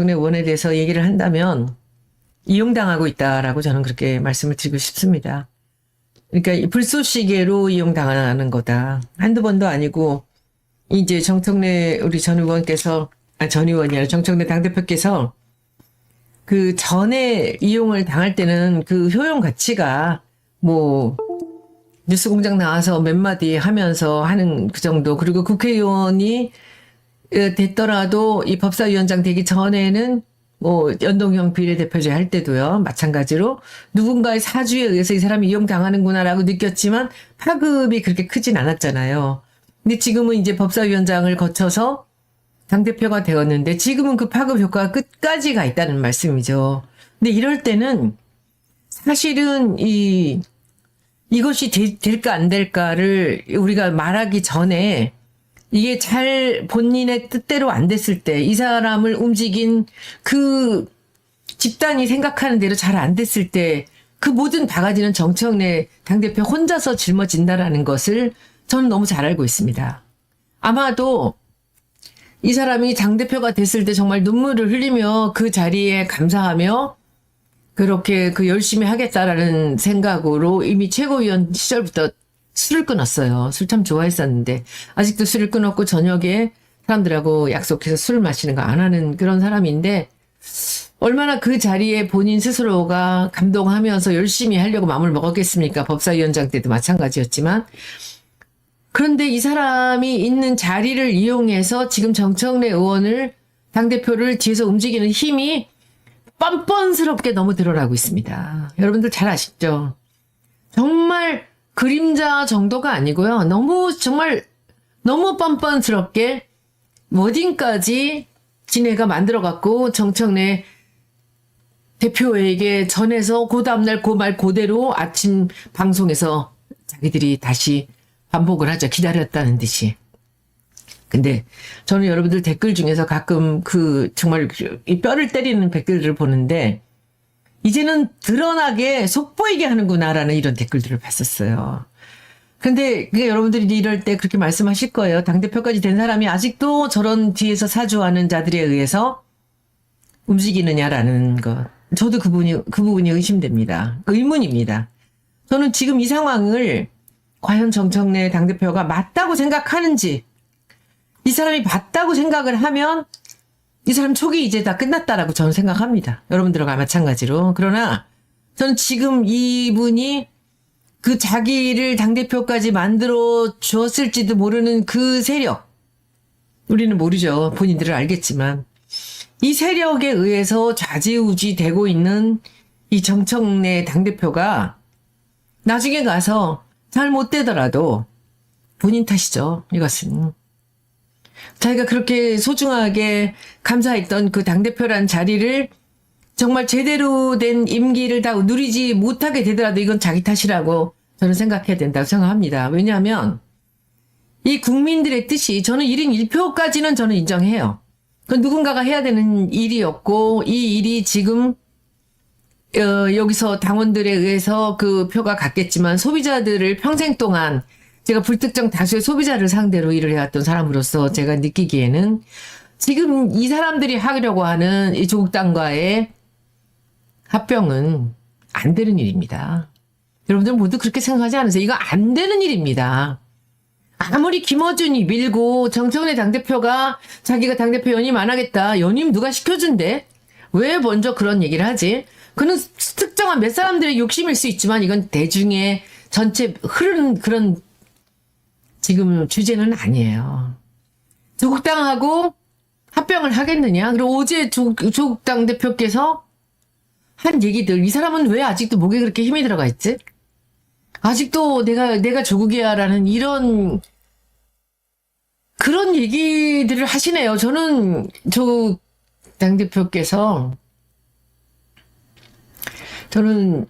원에 대해서 얘기를 한다면 이용당하고 있다라고 저는 그렇게 말씀을 드리고 싶습니다. 그러니까 이 불쏘시개로 이용당하는 거다. 한두 번도 아니고 이제 정청래 우리 전 의원께서 전 의원이 아니라 정청래 당대표께서 그 전에 이용을 당할 때는 그 효용 가치가 뭐 뉴스공장 나와서 몇 마디 하면서 하는 그 정도, 그리고 국회의원이 됐더라도 이 법사위원장 되기 전에는 뭐 연동형 비례대표제 할 때도요 마찬가지로 누군가의 사주에 의해서 이 사람이 이용당하는구나라고 느꼈지만 파급이 그렇게 크진 않았잖아요. 근데 지금은 이제 법사위원장을 거쳐서 당대표가 되었는데 지금은 그 파급 효과가 끝까지 가 있다는 말씀이죠. 근데 이럴 때는 사실은 이것이 될까 안 될까를 우리가 말하기 전에 이게 잘 본인의 뜻대로 안 됐을 때, 이 사람을 움직인 그 집단이 생각하는 대로 잘 안 됐을 때 그 모든 바가지는 정청래 당대표 혼자서 짊어진다라는 것을 저는 너무 잘 알고 있습니다. 아마도 이 사람이 당대표가 됐을 때 정말 눈물을 흘리며 그 자리에 감사하며 그렇게 열심히 하겠다라는 생각으로 이미 최고위원 시절부터 술을 끊었어요. 술 참 좋아했었는데 아직도 술을 끊었고 저녁에 사람들하고 약속해서 술을 마시는 거 안 하는 그런 사람인데, 얼마나 그 자리에 본인 스스로가 감동하면서 열심히 하려고 마음을 먹었겠습니까? 법사위원장 때도 마찬가지였지만. 그런데 이 사람이 있는 자리를 이용해서 지금 정청래 의원을 당대표를 뒤에서 움직이는 힘이 뻔뻔스럽게 너무 드러나고 있습니다. 여러분들 잘 아시죠? 정말 그림자 정도가 아니고요. 정말 너무 뻔뻔스럽게 워딩까지 지네가 만들어갖고 정청래 대표에게 전해서 그 다음날 그 말 그대로 아침 방송에서 자기들이 다시 반복을 하죠. 기다렸다는 듯이. 근데 저는 여러분들 댓글 중에서 가끔 정말 이 뼈를 때리는 댓글들을 보는데, 이제는 드러나게 속보이게 하는구나라는 이런 댓글들을 봤었어요. 근데 여러분들이 이럴 때 그렇게 말씀하실 거예요. 당대표까지 된 사람이 아직도 저런 뒤에서 사주하는 자들에 의해서 움직이느냐라는 것. 저도 그 부분이 의심됩니다. 의문입니다. 저는 지금 이 상황을 과연 정청래 당대표가 맞다고 생각하는지, 이 사람이 맞다고 생각을 하면 이 사람 촉이 이제 다 끝났다라고 저는 생각합니다. 여러분들과 마찬가지로. 그러나 저는 지금 이분이 그 자기를 당대표까지 만들어 주었을지도 모르는 그 세력, 우리는 모르죠. 본인들은 알겠지만 이 세력에 의해서 좌지우지 되고 있는 이 정청래 당대표가 나중에 가서 잘못되더라도 본인 탓이죠. 이것은 자기가 그렇게 소중하게 감사했던 그 당대표란 자리를 정말 제대로 된 임기를 다 누리지 못하게 되더라도 이건 자기 탓이라고 저는 생각해야 된다고 생각합니다. 왜냐하면 이 국민들의 뜻이, 저는 1인 1표까지는 저는 인정해요. 그건 누군가가 해야 되는 일이었고, 이 일이 지금 여기서 당원들에 의해서 그 표가 갔겠지만 소비자들을 평생 동안 제가 불특정 다수의 소비자를 상대로 일을 해왔던 사람으로서 제가 느끼기에는 지금 이 사람들이 하려고 하는 이 조국 당과의 합병은 안 되는 일입니다. 여러분들 모두 그렇게 생각하지 않으세요? 이거 안 되는 일입니다. 아무리 김어준이 밀고 정청래 당대표가 자기가 당대표 연임 안 하겠다. 연임 누가 시켜준대? 왜 먼저 그런 얘기를 하지? 그는 특정한 몇 사람들의 욕심일 수 있지만 이건 대중의 전체 흐르는 그런 지금 주제는 아니에요. 조국 당하고 합병을 하겠느냐? 그리고 어제 조국 당대표께서 한 얘기들, 이 사람은 왜 아직도 목에 그렇게 힘이 들어가 있지? 아직도 내가 조국이야라는 그런 얘기들을 하시네요. 저는 조국 당대표께서 저는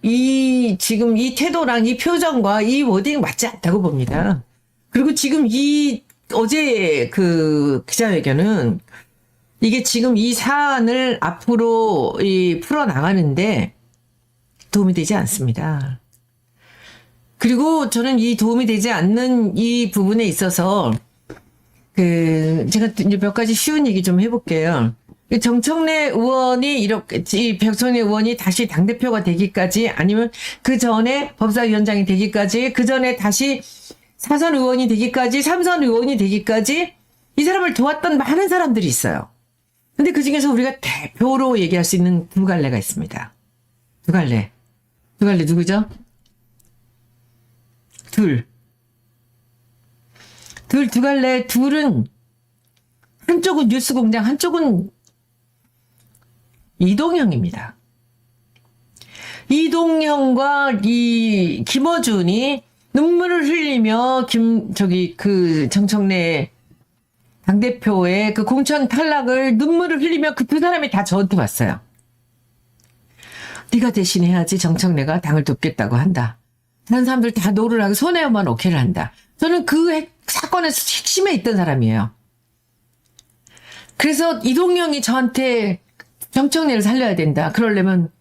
지금 이 태도랑 이 표정과 이 워딩 맞지 않다고 봅니다. 그리고 지금 어제 그 기자회견은 이게 지금 이 사안을 앞으로 풀어나가는데 도움이 되지 않습니다. 그리고 저는 이 도움이 되지 않는 이 부분에 있어서 제가 이제 몇 가지 쉬운 얘기 좀 해볼게요. 정청래 의원이 이렇게, 백선희 의원이 다시 당대표가 되기까지, 아니면 그 전에 법사위원장이 되기까지, 그 전에 다시 사선 의원이 되기까지, 삼선 의원이 되기까지, 이 사람을 도왔던 많은 사람들이 있어요. 근데 그 중에서 우리가 대표로 얘기할 수 있는 두 갈래가 있습니다. 두 갈래. 두 갈래 누구죠? 두 갈래, 둘은, 한쪽은 뉴스공장, 한쪽은 이동형입니다. 이동형과 이 김어준이 눈물을 흘리며 정청래 당대표의 그 공천 탈락을 눈물을 흘리며 그 두 사람이 다 저한테 왔어요. 네가 대신해야지 정청래가 당을 돕겠다고 한다. 다른 사람들 다 노를 하고 손해만 오케이를 한다. 저는 그 사건에서 핵심에 있던 사람이에요. 그래서 이동영이 저한테 정청래를 살려야 된다. 그러려면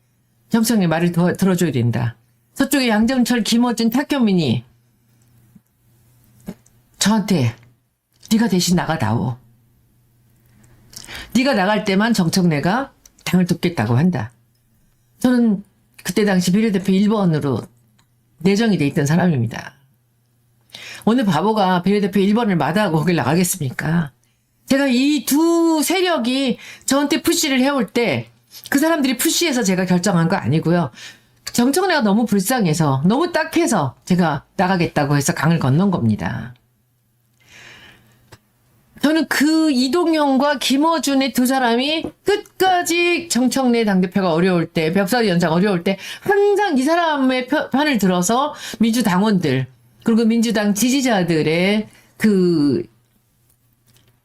정청래 말을 더 들어줘야 된다. 저쪽에 양정철, 김어준, 탁현민이 저한테 네가 대신 나가다오. 네가 나갈 때만 정청래가 당을 돕겠다고 한다. 저는 그때 당시 비례대표 1번으로 내정이 돼 있던 사람입니다. 어느 바보가 비례대표 1번을 마다하고 거길 나가겠습니까? 제가 이 두 세력이 저한테 푸시를 해올 때 그 사람들이 푸시해서 제가 결정한 거 아니고요. 정청래가 너무 불쌍해서 너무 딱해서 제가 나가겠다고 해서 강을 건넌 겁니다. 저는 그 이동영과 김어준의 두 사람이 끝까지 정청래 당대표가 어려울 때, 벽사위원장 어려울 때 항상 이 사람의 편을 들어서 민주당원들 그리고 민주당 지지자들의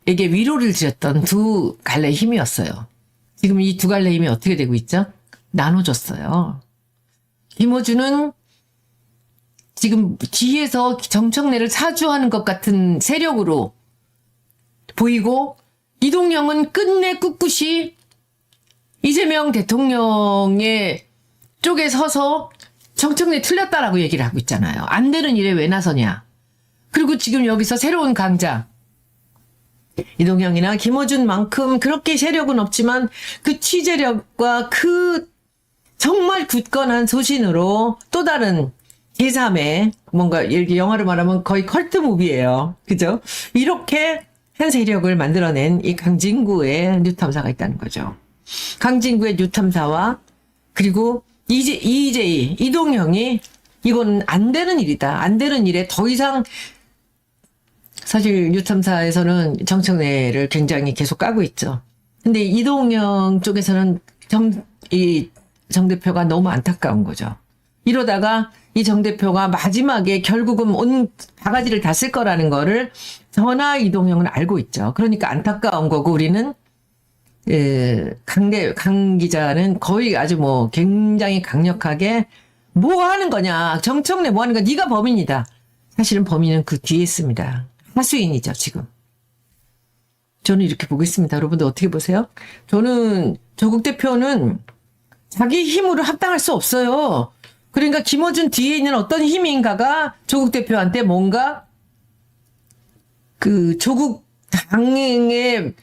에게 위로를 드렸던 두 갈래의 힘이었어요. 지금 이 두 갈래의 힘이 어떻게 되고 있죠? 나눠졌어요. 김어준은 지금 뒤에서 정청래를 사주하는 것 같은 세력으로 보이고, 이동영은 끝내 꿋꿋이 이재명 대통령의 쪽에 서서 정청래 틀렸다라고 얘기를 하고 있잖아요. 안 되는 일에 왜 나서냐. 그리고 지금 여기서 새로운 강자 이동영이나 김어준만큼 그렇게 세력은 없지만 그 취재력과 그 정말 굳건한 소신으로 또 다른 제3의 뭔가 이렇게 영화로 말하면 거의 컬트 무비예요. 그죠? 이렇게 한 세력을 만들어낸 이 강진구의 뉴탐사가 있다는 거죠. 강진구의 뉴탐사와 그리고 이재희, 이동형이 이건 안 되는 일이다. 안 되는 일에 더 이상 사실 뉴탐사에서는 정청래를 굉장히 계속 까고 있죠. 근데 이동형 쪽에서는 정 대표가 너무 안타까운 거죠. 이러다가 이 정 대표가 마지막에 결국은 온 바가지를 다 쓸 거라는 거를 저나 이동형은 알고 있죠. 그러니까 안타까운 거고 우리는 강 기자는 거의 아주 뭐 굉장히 강력하게 뭐 하는 거냐. 정청래 뭐 하는 거야. 네가 범인이다. 사실은 범인은 그 뒤에 있습니다. 하수인이죠, 지금. 저는 이렇게 보고 있습니다. 여러분들 어떻게 보세요? 저는 조국 대표는 자기 힘으로 합당할 수 없어요. 그러니까 김어준 뒤에 있는 어떤 힘인가가 조국 대표한테 뭔가 그 조국 당의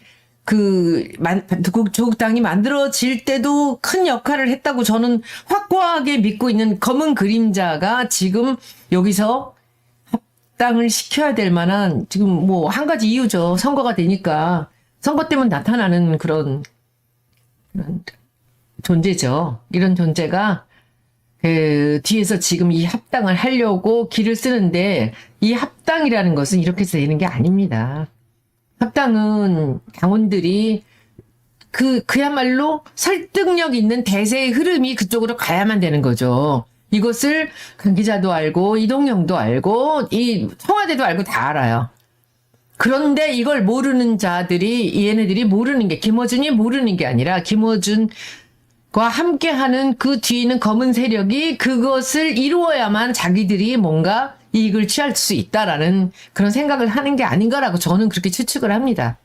조국 당이 만들어질 때도 큰 역할을 했다고 저는 확고하게 믿고 있는 검은 그림자가 지금 여기서 합당을 시켜야 될 만한 지금 뭐 한 가지 이유죠. 선거가 되니까 선거 때문에 나타나는 그런 존재죠. 이런 존재가 뒤에서 지금 이 합당을 하려고 길을 쓰는데 이 합당이라는 것은 이렇게 해서 되는 게 아닙니다. 합당은 당원들이 그야말로 설득력 있는 대세의 흐름이 그쪽으로 가야만 되는 거죠. 이것을 강 기자도 알고 이동영도 알고 이 청와대도 알고 다 알아요. 그런데 이걸 모르는 자들이 얘네들이 모르는 게 김어준이 모르는 게 아니라 김어준과 함께하는 그 뒤에 있는 검은 세력이 그것을 이루어야만 자기들이 뭔가 이익을 취할 수 있다라는 그런 생각을 하는 게 아닌가라고 저는 그렇게 추측을 합니다.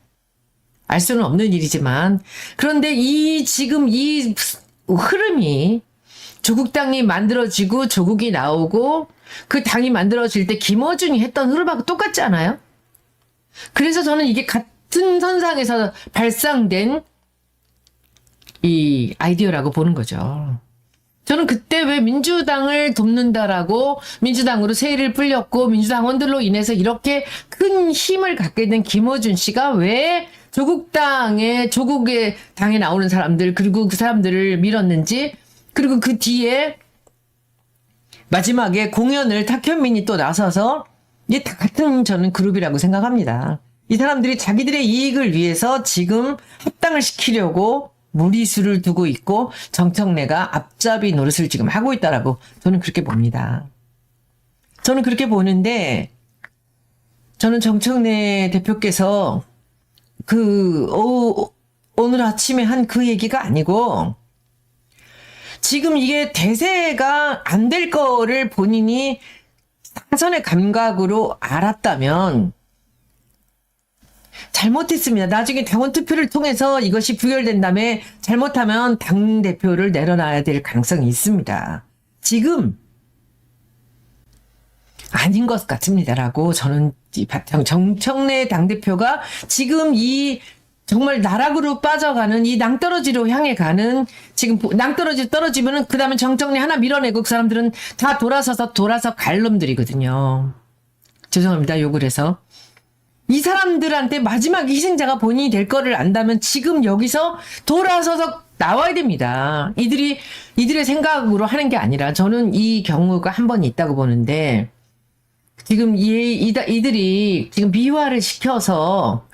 알 수는 없는 일이지만 그런데 지금 이 흐름이 조국 당이 만들어지고 조국이 나오고 그 당이 만들어질 때 김어준이 했던 흐름하고 똑같지 않아요? 그래서 저는 이게 같은 선상에서 발상된 이 아이디어라고 보는 거죠. 저는 그때 왜 민주당을 돕는다라고 민주당으로 세일을 풀렸고 민주당원들로 인해서 이렇게 큰 힘을 갖게 된 김어준 씨가 왜 조국의 당에 나오는 사람들 그리고 그 사람들을 밀었는지, 그리고 그 뒤에 마지막에 공연을 탁현민이 또 나서서, 이게 다 같은 저는 그룹이라고 생각합니다. 이 사람들이 자기들의 이익을 위해서 지금 합당을 시키려고 무리수를 두고 있고 정청래가 앞잡이 노릇을 지금 하고 있다라고 저는 그렇게 봅니다. 저는 그렇게 보는데, 저는 정청래 대표께서 오늘 아침에 한 그 얘기가 아니고, 지금 이게 대세가 안 될 거를 본인이 사전의 감각으로 알았다면 잘못했습니다. 나중에 당원 투표를 통해서 이것이 부결된 다음에 잘못하면 당대표를 내려놔야 될 가능성이 있습니다. 지금 아닌 것 같습니다라고 저는 정청래 당대표가 지금 이 정말 나락으로 빠져가는 이 낭떠러지로 향해 가는, 지금 낭떠러지 떨어지면은 그 다음에 정청래 하나 밀어내고 그 사람들은 다 돌아서 갈 놈들이거든요. 죄송합니다. 욕을 해서. 이 사람들한테 마지막 희생자가 본인이 될 거를 안다면 지금 여기서 돌아서서 나와야 됩니다. 이들의 생각으로 하는 게 아니라, 저는 이 경우가 한 번 있다고 보는데, 지금 이들이 지금 미화를 시켜서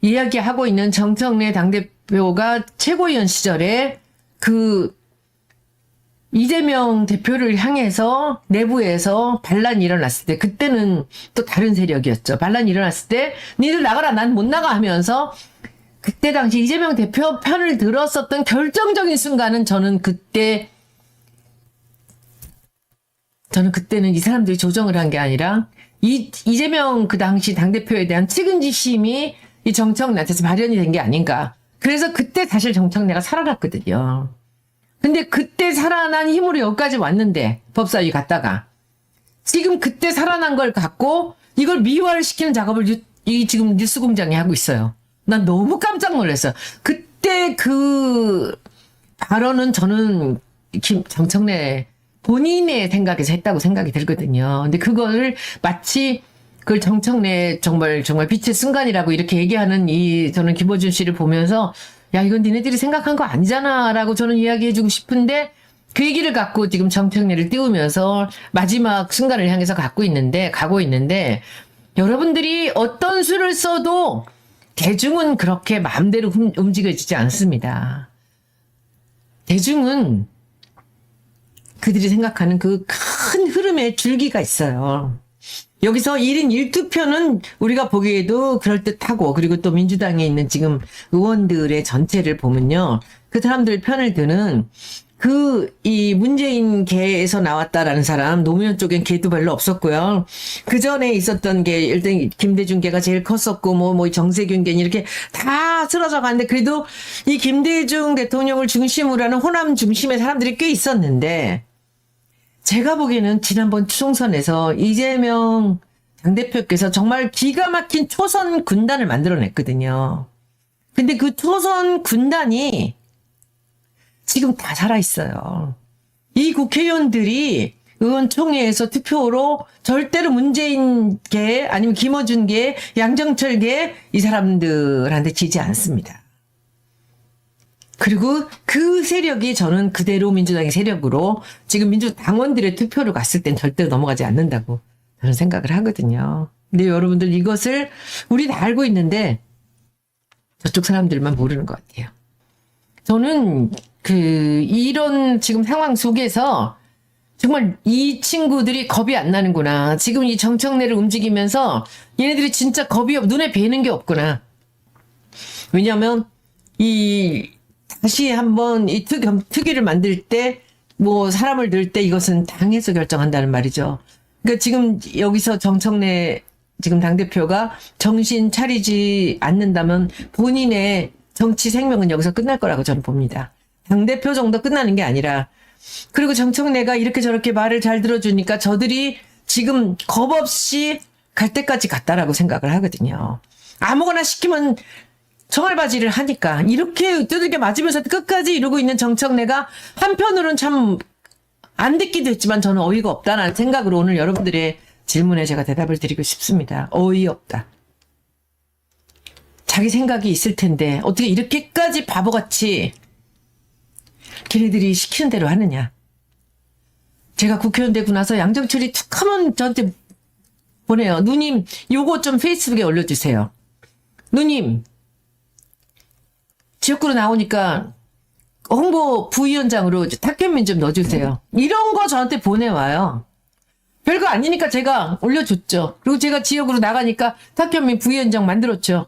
이야기하고 있는 정청래 당대표가 최고위원 시절에 그 이재명 대표를 향해서 내부에서 반란이 일어났을 때, 그때는 또 다른 세력이었죠. 반란이 일어났을 때 니들 나가라, 난 못 나가 하면서 그때 당시 이재명 대표 편을 들었었던 결정적인 순간은 저는 그때는 이 사람들이 조정을 한 게 아니라 이재명 그 당시 당대표에 대한 측은지심이 이 정청래한테서 발현이 된 게 아닌가. 그래서 그때 사실 정청래가 살아났거든요. 근데 그때 살아난 힘으로 여기까지 왔는데, 법사위 갔다가 지금 그때 살아난 걸 갖고 이걸 미화를 시키는 작업을 지금 뉴스공장이 하고 있어요. 난 너무 깜짝 놀랐어요. 그때 그 발언은 저는 정청래 본인의 생각에서 했다고 생각이 들거든요. 근데 그거를 마치 그걸 정청래 정말 빛의 순간이라고 이렇게 얘기하는 저는 김어준 씨를 보면서, 야, 이건 니네들이 생각한 거 아니잖아 라고 저는 이야기해주고 싶은데, 그 얘기를 갖고 지금 정청래를 띄우면서 마지막 순간을 향해서 가고 있는데, 여러분들이 어떤 수를 써도 대중은 그렇게 마음대로 움직여지지 않습니다. 대중은 그들이 생각하는 그 큰 흐름의 줄기가 있어요. 여기서 1인 1투표는 우리가 보기에도 그럴듯하고, 그리고 또 민주당에 있는 지금 의원들의 전체를 보면요, 그 사람들 편을 드는 이 문재인 계에서 나왔다라는 사람, 노무현 쪽엔 계도 별로 없었고요. 그 전에 있었던 게 일단 김대중 계가 제일 컸었고, 뭐 정세균 계 이렇게 다 쓰러져 가는데, 그래도 이 김대중 대통령을 중심으로 하는 호남 중심의 사람들이 꽤 있었는데, 제가 보기에는 지난번 총선에서 이재명 당대표께서 정말 기가 막힌 초선 군단을 만들어냈거든요. 근데 그 초선 군단이 지금 다 살아있어요. 이 국회의원들이 의원총회에서 투표로 절대로 문재인계 아니면 김어준계 양정철계 이 사람들한테 지지 않습니다. 그리고 그 세력이 저는 그대로 민주당의 세력으로 지금 민주당원들의 투표로 갔을 땐 절대로 넘어가지 않는다고 저는 생각을 하거든요. 근데 여러분들 이것을 우리 다 알고 있는데 저쪽 사람들만 모르는 것 같아요. 저는 이런 지금 상황 속에서 정말 이 친구들이 겁이 안 나는구나. 지금 이 정청래를 움직이면서 얘네들이 진짜 눈에 뵈는 게 없구나. 왜냐하면 다시 한번 이 특위를 만들 때, 사람을 넣을 때 이것은 당에서 결정한다는 말이죠. 그러니까 지금 여기서 정청래 지금 당대표가 정신 차리지 않는다면 본인의 정치 생명은 여기서 끝날 거라고 저는 봅니다. 당대표 정도 끝나는 게 아니라, 그리고 정청래가 이렇게 저렇게 말을 잘 들어주니까 저들이 지금 겁 없이 갈 때까지 갔다라고 생각을 하거든요. 아무거나 시키면 청알바지를 하니까 이렇게 두들겨 맞으면서 끝까지 이러고 있는 정청래가 한편으로는 참 안 듣기도 했지만 저는 어이가 없다는 생각으로 오늘 여러분들의 질문에 제가 대답을 드리고 싶습니다. 어이없다. 자기 생각이 있을 텐데 어떻게 이렇게까지 바보같이 걔네들이 시키는 대로 하느냐. 제가 국회의원 되고 나서 양정철이 툭 하면 저한테 보내요. 누님 요거 좀 페이스북에 올려주세요. 누님 지역구로 나오니까 홍보 부위원장으로 탁현민 좀 넣어주세요. 이런 거 저한테 보내와요. 별거 아니니까 제가 올려줬죠. 그리고 제가 지역으로 나가니까 탁현민 부위원장 만들었죠.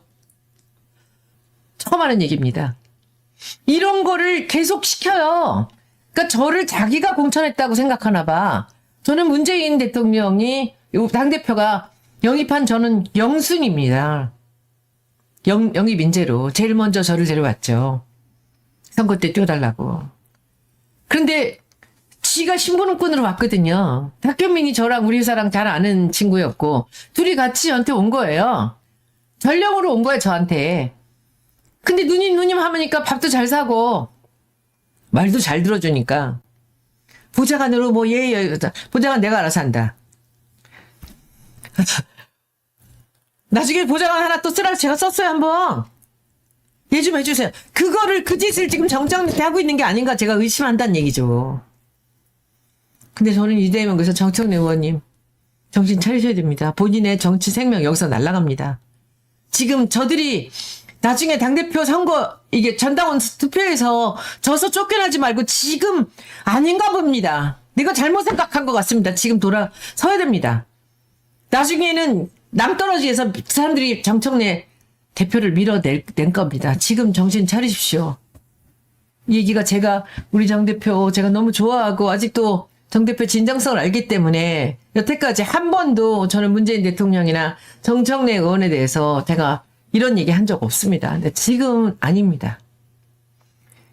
처음 하는 얘기입니다. 이런 거를 계속 시켜요. 그러니까 저를 자기가 공천했다고 생각하나 봐. 저는 문재인 대통령이 당대표가 영입한 저는 영순입니다. 영입 인재로 제일 먼저 저를 데려왔죠. 선거 때 뛰어달라고. 그런데 지가 신부름꾼으로 왔거든요. 탁현민이 저랑 우리 회사랑 잘 아는 친구였고 둘이 같이 저한테 온 거예요. 전령으로 온 거예요, 저한테. 근데 누님 하니까 밥도 잘 사고 말도 잘 들어주니까 보좌관으로 뭐 보좌관 내가 알아서 한다. 나중에 보좌관 하나 또 쓰라고 제가 썼어요, 한번. 얘 좀 해주세요. 그거를 그 짓을 지금 정청래 하고 있는 게 아닌가 제가 의심한다는 얘기죠. 근데 저는 이재명 그래서 정청래 의원님 정신 차리셔야 됩니다. 본인의 정치 생명 여기서 날아갑니다. 지금 저들이 나중에 당대표 선거 이게 전당원 투표에서 져서 쫓겨나지 말고 지금 아닌가 봅니다. 내가 잘못 생각한 것 같습니다. 지금 돌아서야 됩니다. 나중에는 남떨어지에서 사람들이 정청래 대표를 밀어낼 겁니다. 지금 정신 차리십시오. 이 얘기가 제가 우리 정 대표 제가 너무 좋아하고 아직도 정 대표 진정성을 알기 때문에 여태까지 한 번도 저는 문재인 대통령이나 정청래 의원에 대해서 제가 이런 얘기 한 적 없습니다. 근데 지금 아닙니다.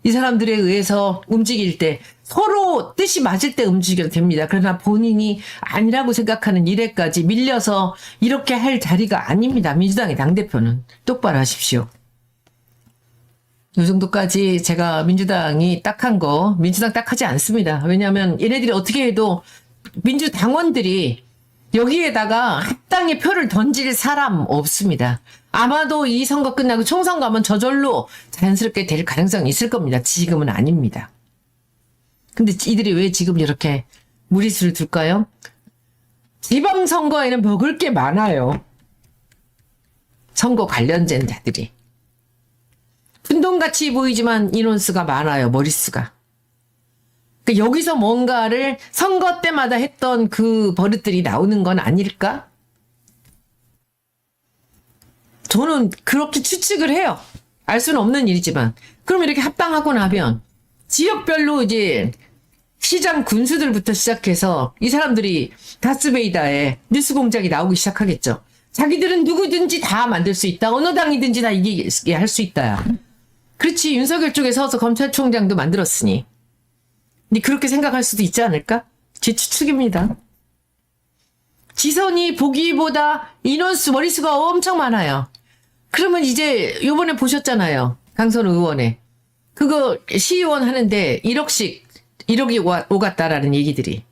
이 사람들에 의해서 움직일 때 서로 뜻이 맞을 때 움직여도 됩니다. 그러나 본인이 아니라고 생각하는 일에까지 밀려서 이렇게 할 자리가 아닙니다. 민주당의 당대표는 똑바로 하십시오. 이 정도까지 제가 민주당이 딱한 거 민주당 딱하지 않습니다. 왜냐하면 얘네들이 어떻게 해도 민주당원들이 여기에다가 합당의 표를 던질 사람 없습니다. 아마도 이 선거 끝나고 총선 가면 저절로 자연스럽게 될 가능성이 있을 겁니다. 지금은 아닙니다. 근데 이들이 왜 지금 이렇게 무리수를 둘까요? 지방선거에는 먹을 게 많아요. 선거 관련된 자들이. 푼돈같이 보이지만 인원수가 많아요. 머릿수가. 그러니까 여기서 뭔가를 선거 때마다 했던 그 버릇들이 나오는 건 아닐까? 저는 그렇게 추측을 해요. 알 수는 없는 일이지만. 그럼 이렇게 합당하고 나면 지역별로 이제 시장 군수들부터 시작해서 이 사람들이 다스베이다에 뉴스 공작이 나오기 시작하겠죠. 자기들은 누구든지 다 만들 수 있다. 어느 당이든지 다 이기게 할 수 있다. 그렇지. 윤석열 쪽에 서서 검찰총장도 만들었으니. 근데 그렇게 생각할 수도 있지 않을까? 제 추측입니다. 지선이 보기보다 인원수, 머릿수가 엄청 많아요. 그러면 이제 요번에 보셨잖아요. 강선우 의원에. 그거 시의원 하는데 1억이 오갔다라는 얘기들이.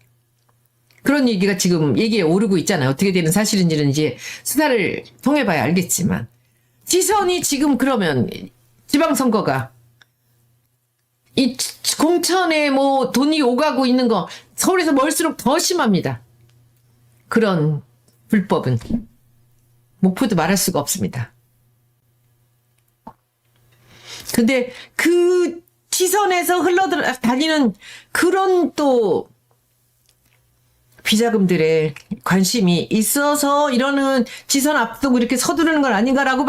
그런 얘기가 지금 얘기에 오르고 있잖아요. 어떻게 되는 사실인지는 이제 수사를 통해봐야 알겠지만. 지선이 지금 그러면 지방선거가 이 공천에 뭐 돈이 오가고 있는 거 서울에서 멀수록 더 심합니다. 그런 불법은 목포도 말할 수가 없습니다. 근데 그 지선에서 흘러다니는 그런 또 비자금들의 관심이 있어서 이러는 지선 앞두고 이렇게 서두르는 건 아닌가라고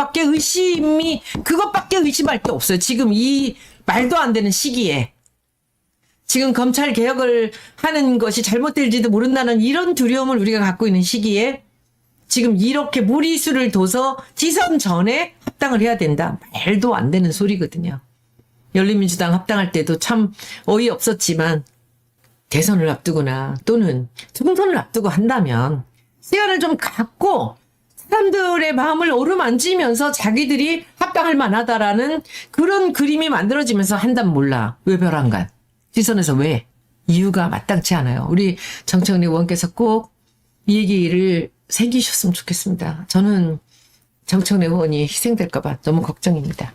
그것밖에 의심할 게 없어요. 지금 이 말도 안 되는 시기에. 지금 검찰 개혁을 하는 것이 잘못될지도 모른다는 이런 두려움을 우리가 갖고 있는 시기에 지금 이렇게 무리수를 둬서 지선 전에 합당을 해야 된다. 말도 안 되는 소리거든요. 열린민주당 합당할 때도 참 어이없었지만 대선을 앞두거나 또는 총선을 앞두고 한다면 시간을 좀 갖고 사람들의 마음을 어루만지면서 자기들이 합당할 만하다라는 그런 그림이 만들어지면서 한단 몰라. 왜 벼랑간? 시선에서 왜? 이유가 마땅치 않아요. 우리 정청래 의원께서 꼭 이 얘기를 새기셨으면 좋겠습니다. 저는 정청래 의원이 희생될까봐 너무 걱정입니다.